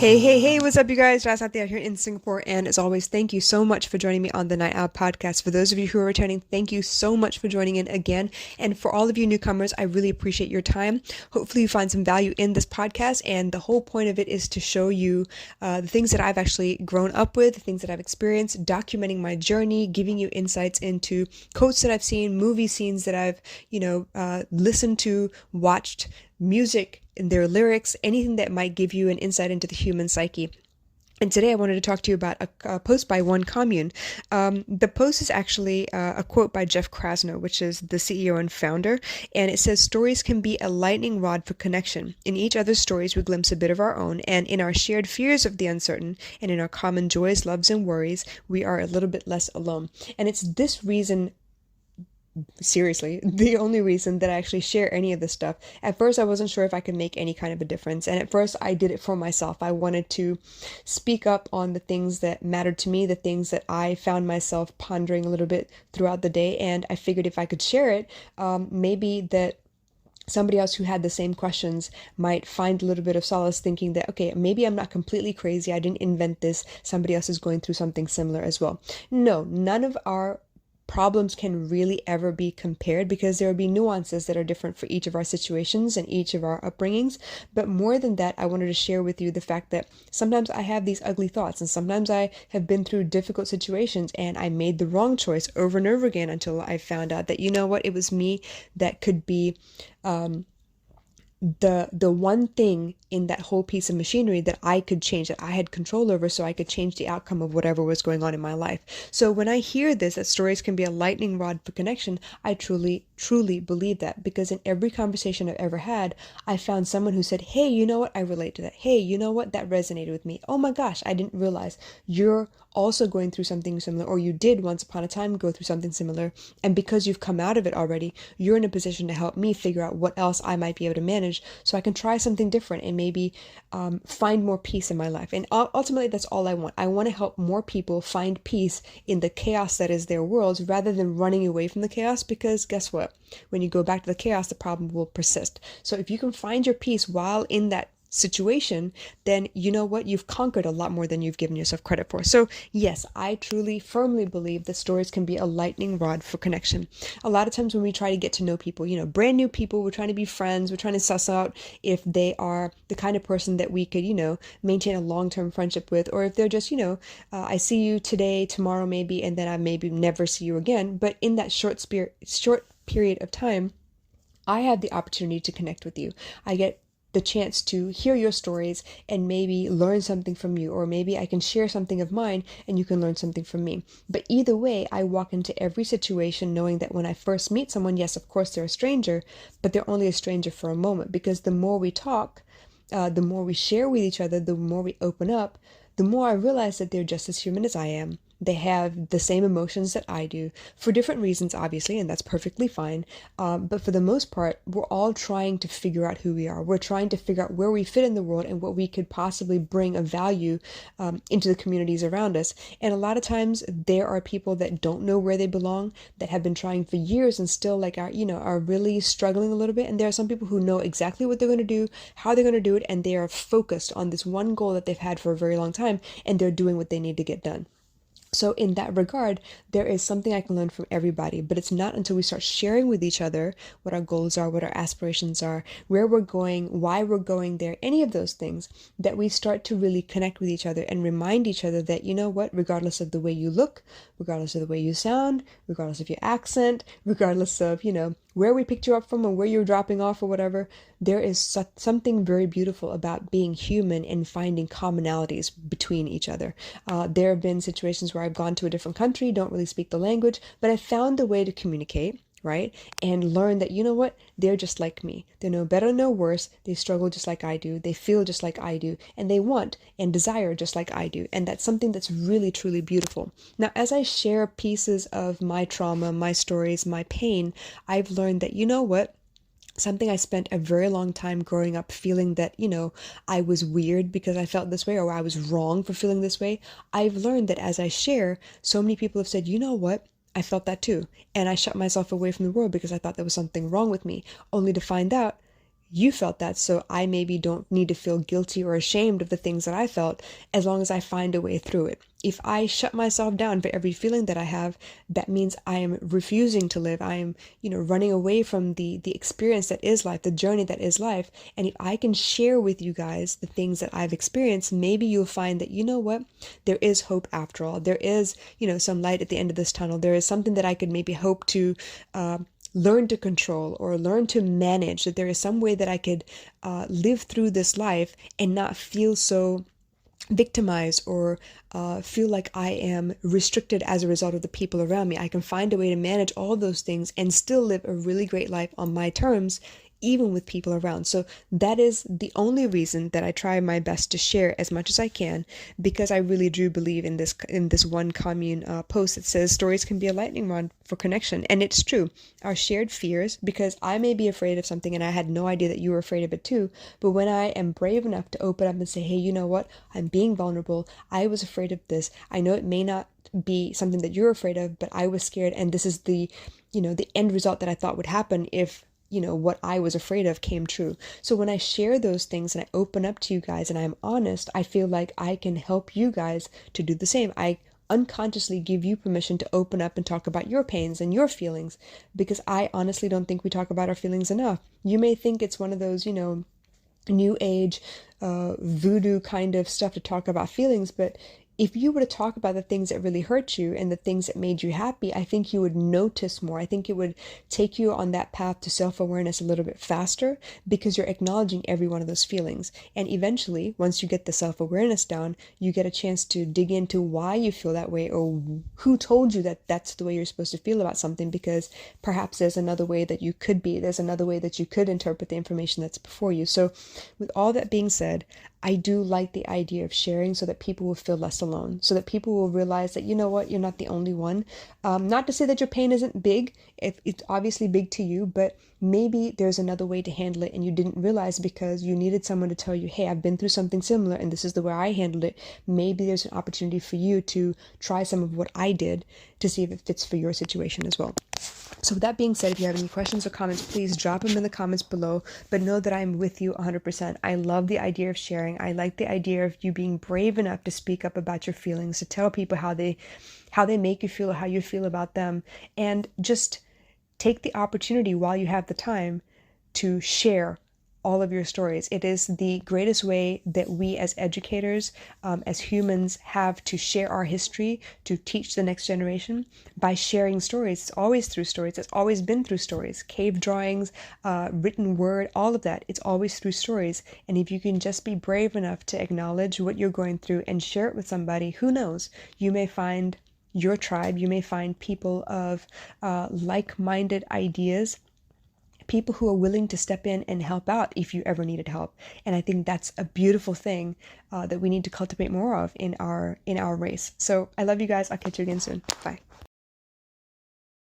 Hey, what's up, you guys? Raz out there here in Singapore. And as always, thank you so much for joining me on the Night Out podcast. For those of you who are returning, thank you so much for joining in again. And for all of you newcomers, I really appreciate your time. Hopefully, you find some value in this podcast. And the whole point of it is to show you the things that I've actually grown up with, the things that I've experienced, documenting my journey, giving you insights into quotes that I've seen, movie scenes that I've, listened to, watched, music and their lyrics, anything that might give you an insight into the human psyche. And today I wanted to talk to you about a post by One Commune. The post is actually a quote by Jeff Krasno, which is the CEO and founder. And it says, stories can be a lightning rod for connection. In each other's stories, we glimpse a bit of our own. And in our shared fears of the uncertain, and in our common joys, loves, and worries, we are a little bit less alone. And it's this reason, seriously, the only reason that I actually share any of this stuff. At first, I wasn't sure if I could make any kind of a difference. And at first, I did it for myself. I wanted to speak up on the things that mattered to me, the things that I found myself pondering a little bit throughout the day. And I figured if I could share it, maybe that somebody else who had the same questions might find a little bit of solace thinking that, okay, maybe I'm not completely crazy. I didn't invent this. Somebody else is going through something similar as well. No, none of our problems can really ever be compared because there will be nuances that are different for each of our situations and each of our upbringings. But more than that, I wanted to share with you the fact that sometimes I have these ugly thoughts and sometimes I have been through difficult situations and I made the wrong choice over and over again until I found out that, you know what, it was me that could be the one thing in that whole piece of machinery that I could change, that I had control over, so I could change the outcome of whatever was going on in my life. So when I hear this, that stories can be a lightning rod for connection, I truly believe that, because in every conversation I've ever had, I found someone who said, hey, you know what, I relate to that. Hey, you know what, that resonated with me. Oh my gosh, I didn't realize you're also going through something similar, or you did once upon a time go through something similar, and because you've come out of it already, you're in a position to help me figure out what else I might be able to manage so I can try something different and maybe find more peace in my life. And ultimately, that's all I want. I want to help more people find peace in the chaos that is their worlds rather than running away from the chaos, because guess what? When you go back to the chaos, the problem will persist. So if you can find your peace while in that situation, then you know what, you've conquered a lot more than you've given yourself credit for. So yes, I truly firmly believe that stories can be a lightning rod for connection. A lot of times when we try to get to know people, brand new people, we're trying to be friends, we're trying to suss out if they are the kind of person that we could maintain a long-term friendship with, or if they're just I see you today, tomorrow maybe, and then I maybe never see you again. But in that short period of time, I have the opportunity to connect with you. I get the chance to hear your stories and maybe learn something from you, or maybe I can share something of mine and you can learn something from me. But either way, I walk into every situation knowing that when I first meet someone, yes, of course they're a stranger, but they're only a stranger for a moment, because the more we talk, the more we share with each other, the more we open up, the more I realize that they're just as human as I am. They have the same emotions that I do, for different reasons, obviously, and that's perfectly fine. But for the most part, we're all trying to figure out who we are. We're trying to figure out where we fit in the world and what we could possibly bring of value into the communities around us. And a lot of times, there are people that don't know where they belong, that have been trying for years and still are really struggling a little bit. And there are some people who know exactly what they're going to do, how they're going to do it, and they are focused on this one goal that they've had for a very long time, and they're doing what they need to get done. So in that regard, there is something I can learn from everybody, but it's not until we start sharing with each other what our goals are, what our aspirations are, where we're going, why we're going there, any of those things, that we start to really connect with each other and remind each other that, you know what, regardless of the way you look, regardless of the way you sound, regardless of your accent, regardless of, where we picked you up from or where you're dropping off or whatever, there is something very beautiful about being human and finding commonalities between each other. There have been situations where I've gone to a different country, don't really speak the language, but I found a way to communicate, right? And learn that, you know what, they're just like me. They're no better, no worse. They struggle just like I do. They feel just like I do. And they want and desire just like I do. And that's something that's really, truly beautiful. Now, as I share pieces of my trauma, my stories, my pain, I've learned that, you know what, something I spent a very long time growing up feeling that, I was weird because I felt this way, or I was wrong for feeling this way. I've learned that as I share, so many people have said, you know what, I felt that too. And I shut myself away from the world because I thought there was something wrong with me, only to find out you felt that, so I maybe don't need to feel guilty or ashamed of the things that I felt, as long as I find a way through it. If I shut myself down for every feeling that I have, that means I am refusing to live. I am, running away from the experience that is life, the journey that is life. And if I can share with you guys the things that I've experienced, maybe you'll find that, you know what, there is hope after all. There is, some light at the end of this tunnel. There is something that I could maybe hope to learn to control or learn to manage, that there is some way that I could live through this life and not feel so victimized or feel like I am restricted as a result of the people around me. I can find a way to manage all those things and still live a really great life on my terms, even with people around. So that is the only reason that I try my best to share as much as I can, because I really do believe in this one commune post that says stories can be a lightning rod for connection. And it's true. Our shared fears, because I may be afraid of something and I had no idea that you were afraid of it too, but when I am brave enough to open up and say, hey, you know what, I'm being vulnerable, I was afraid of this, I know it may not be something that you're afraid of, but I was scared, and this is the end result that I thought would happen if what I was afraid of came true. So when I share those things and I open up to you guys and I'm honest, I feel like I can help you guys to do the same. I unconsciously give you permission to open up and talk about your pains and your feelings, because I honestly don't think we talk about our feelings enough. You may think it's one of those, new age voodoo kind of stuff to talk about feelings, but if you were to talk about the things that really hurt you and the things that made you happy, I think you would notice more. I think it would take you on that path to self-awareness a little bit faster, because you're acknowledging every one of those feelings. And eventually, once you get the self-awareness down, you get a chance to dig into why you feel that way, or who told you that that's the way you're supposed to feel about something, because perhaps there's another way that you could be. There's another way that you could interpret the information that's before you. So with all that being said, I do like the idea of sharing so that people will feel less alone, so that people will realize that, you know what, you're not the only one. Not to say that your pain isn't big, if it's obviously big to you, but maybe there's another way to handle it and you didn't realize because you needed someone to tell you, hey, I've been through something similar and this is the way I handled it. Maybe there's an opportunity for you to try some of what I did to see if it fits for your situation as well. So with that being said, if you have any questions or comments, please drop them in the comments below, but know that I'm with you 100%. I love the idea of sharing. I like the idea of you being brave enough to speak up about your feelings, to tell people how they make you feel, or how you feel about them, and just take the opportunity while you have the time to share all of your stories. It is the greatest way that we as educators, as humans, have to share our history, to teach the next generation, by sharing stories. It's always through stories. It's always been through stories. Cave drawings, written word, all of that. It's always through stories. And if you can just be brave enough to acknowledge what you're going through and share it with somebody, who knows, you may find your tribe, you may find people of like-minded ideas, people who are willing to step in and help out if you ever needed help. And I think that's a beautiful thing that we need to cultivate more of in our race. So I love you guys. I'll catch you again soon. Bye.